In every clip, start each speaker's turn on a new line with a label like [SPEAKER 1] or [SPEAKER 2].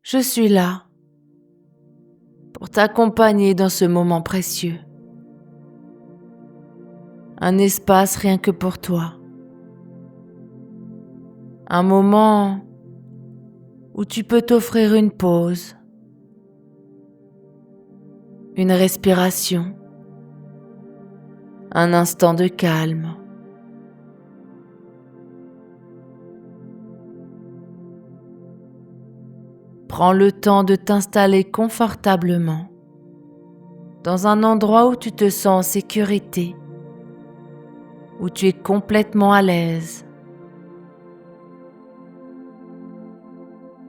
[SPEAKER 1] Je suis là pour t'accompagner dans ce moment précieux. Un espace rien que pour toi. Un moment où tu peux t'offrir une pause, une respiration, un instant de calme. Prends le temps de t'installer confortablement dans un endroit où tu te sens en sécurité, où tu es complètement à l'aise.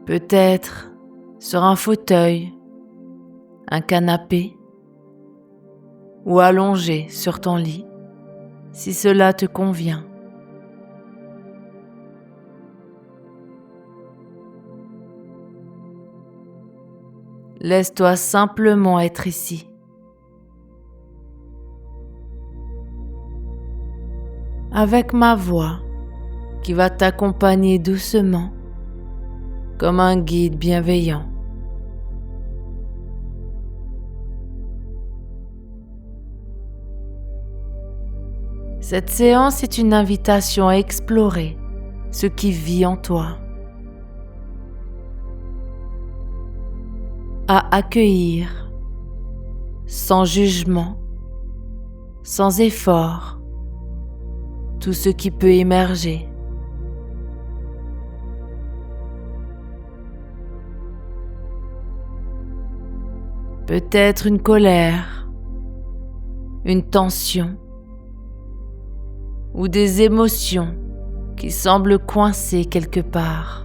[SPEAKER 1] Peut-être sur un fauteuil, un canapé ou allongé sur ton lit, si cela te convient. Laisse-toi simplement être ici. Avec ma voix qui va t'accompagner doucement comme un guide bienveillant. Cette séance est une invitation à explorer ce qui vit en toi, à accueillir sans jugement, sans effort, tout ce qui peut émerger. Peut-être une colère, une tension ou des émotions qui semblent coincées quelque part.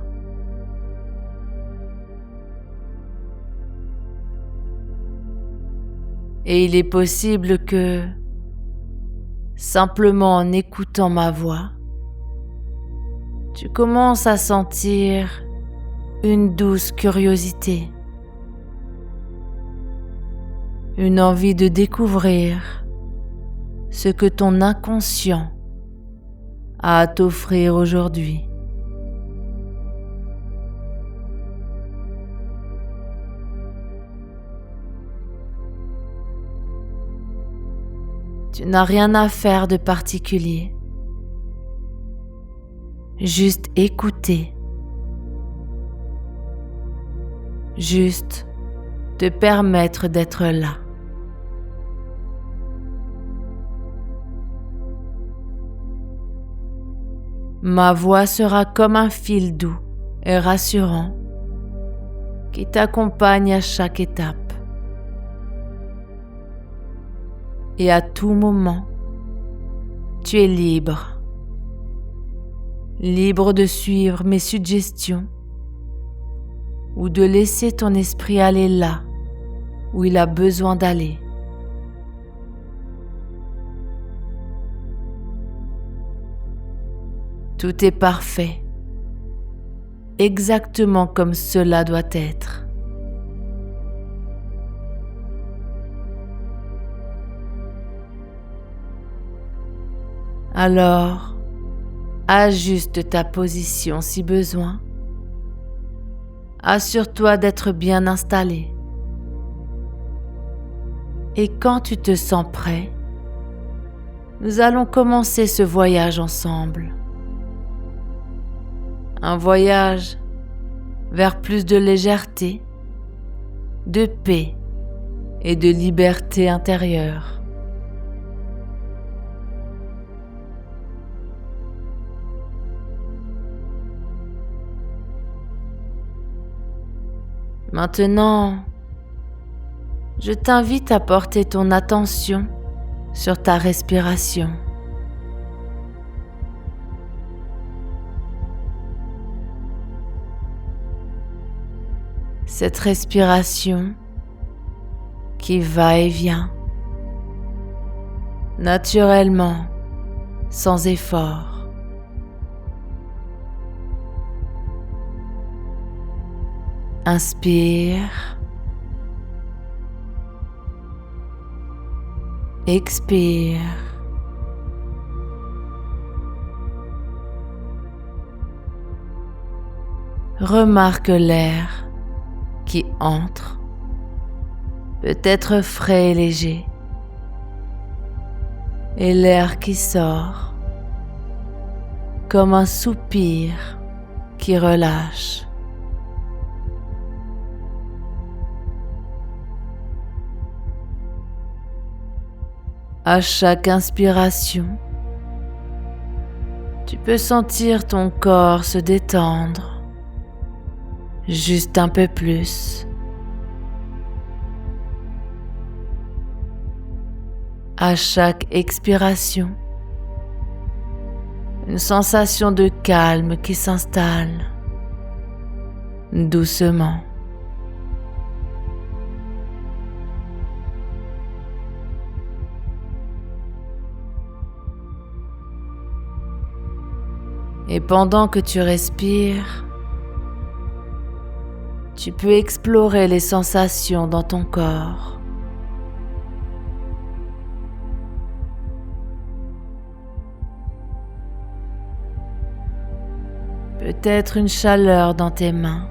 [SPEAKER 1] Et il est possible que, simplement en écoutant ma voix, tu commences à sentir une douce curiosité, une envie de découvrir ce que ton inconscient a à t'offrir aujourd'hui. Tu n'as rien à faire de particulier. Juste écouter. Juste te permettre d'être là. Ma voix sera comme un fil doux et rassurant qui t'accompagne à chaque étape. Et à tout moment, tu es libre. Libre de suivre mes suggestions ou de laisser ton esprit aller là où il a besoin d'aller. Tout est parfait, exactement comme cela doit être. Alors, ajuste ta position si besoin. Assure-toi d'être bien installé. Et quand tu te sens prêt, nous allons commencer ce voyage ensemble. Un voyage vers plus de légèreté, de paix et de liberté intérieure. Maintenant, je t'invite à porter ton attention sur ta respiration. Cette respiration qui va et vient, naturellement, sans effort. Inspire, expire. Remarque l'air qui entre peut être frais et léger, et l'air qui sort comme un soupir qui relâche. À chaque inspiration, tu peux sentir ton corps se détendre juste un peu plus. À chaque expiration, une sensation de calme qui s'installe doucement. Et pendant que tu respires, tu peux explorer les sensations dans ton corps. Peut-être une chaleur dans tes mains.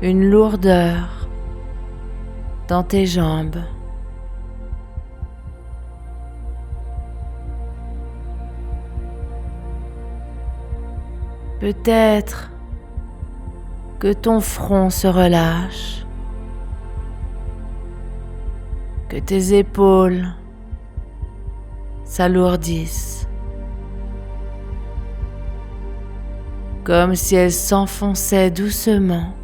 [SPEAKER 1] Une lourdeur dans tes jambes. Peut-être que ton front se relâche, que tes épaules s'alourdissent, comme si elles s'enfonçaient doucement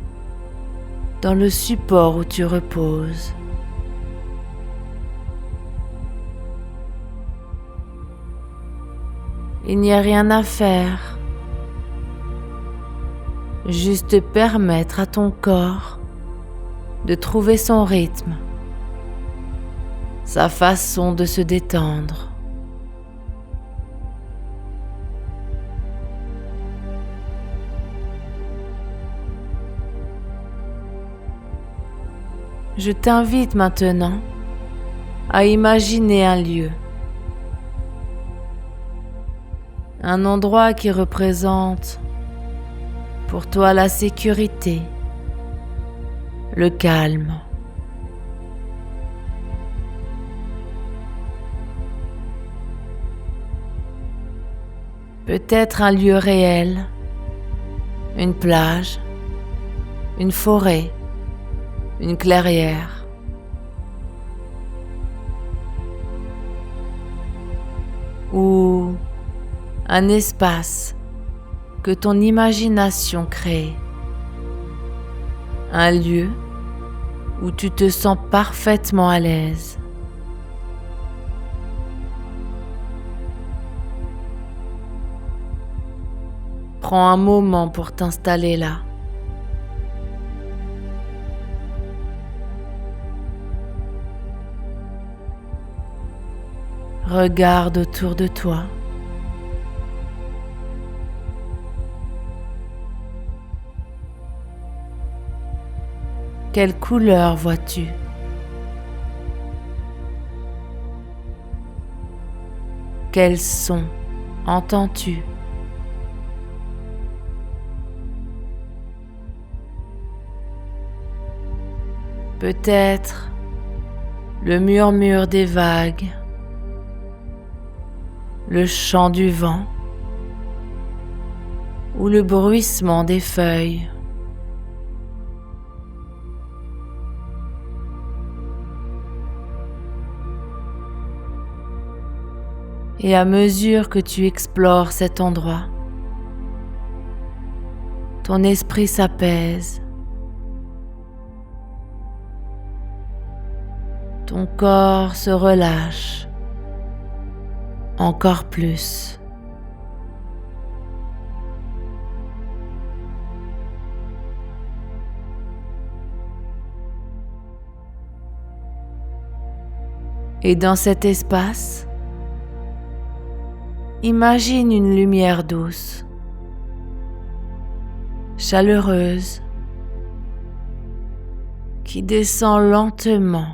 [SPEAKER 1] dans le support où tu reposes. Il n'y a rien à faire. Juste permettre à ton corps de trouver son rythme, sa façon de se détendre. Je t'invite maintenant à imaginer un lieu, un endroit qui représente pour toi la sécurité, le calme. Peut-être un lieu réel, une plage, une forêt, une clairière. Ou un espace que ton imagination crée. Un lieu où tu te sens parfaitement à l'aise. Prends un moment pour t'installer là. Regarde autour de toi. Quelle couleur vois-tu? Quel son entends-tu? Peut-être le murmure des vagues, le chant du vent ou le bruissement des feuilles. Et à mesure que tu explores cet endroit, ton esprit s'apaise, ton corps se relâche encore plus. Et dans cet espace, imagine une lumière douce, chaleureuse, qui descend lentement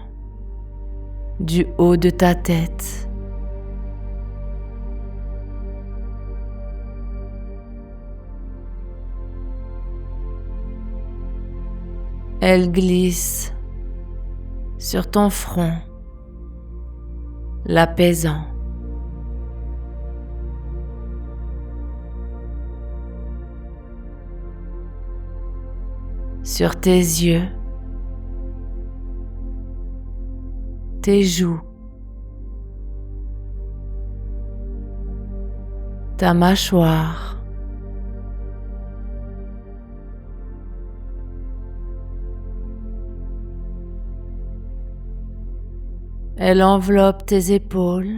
[SPEAKER 1] du haut de ta tête. Elle glisse sur ton front, l'apaisant. Sur tes yeux, tes joues, ta mâchoire, elle enveloppe tes épaules,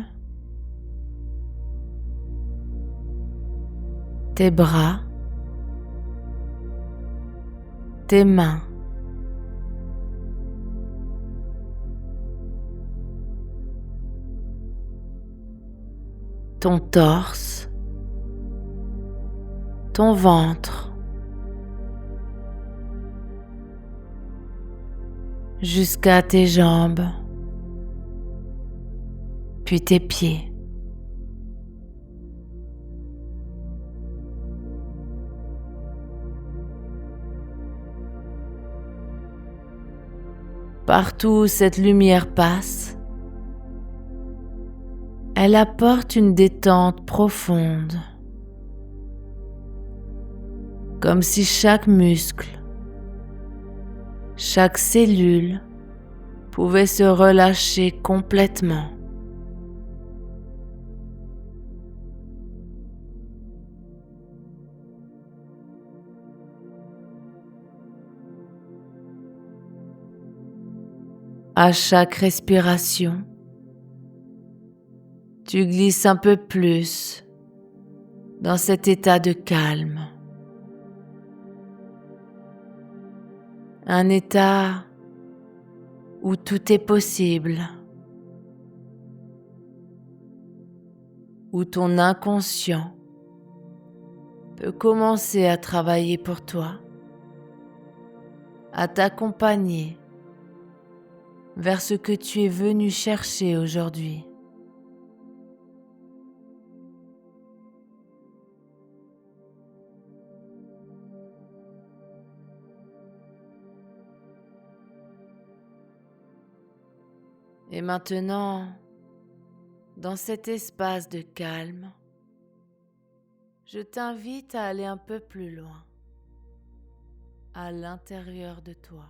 [SPEAKER 1] tes bras, tes mains. Ton torse, ton ventre, jusqu'à tes jambes, puis tes pieds. Partout où cette lumière passe, elle apporte une détente profonde, comme si chaque muscle, chaque cellule pouvait se relâcher complètement. À chaque respiration, tu glisses un peu plus dans cet état de calme. Un état où tout est possible, où ton inconscient peut commencer à travailler pour toi, à t'accompagner vers ce que tu es venu chercher aujourd'hui. Et maintenant, dans cet espace de calme, je t'invite à aller un peu plus loin, à l'intérieur de toi.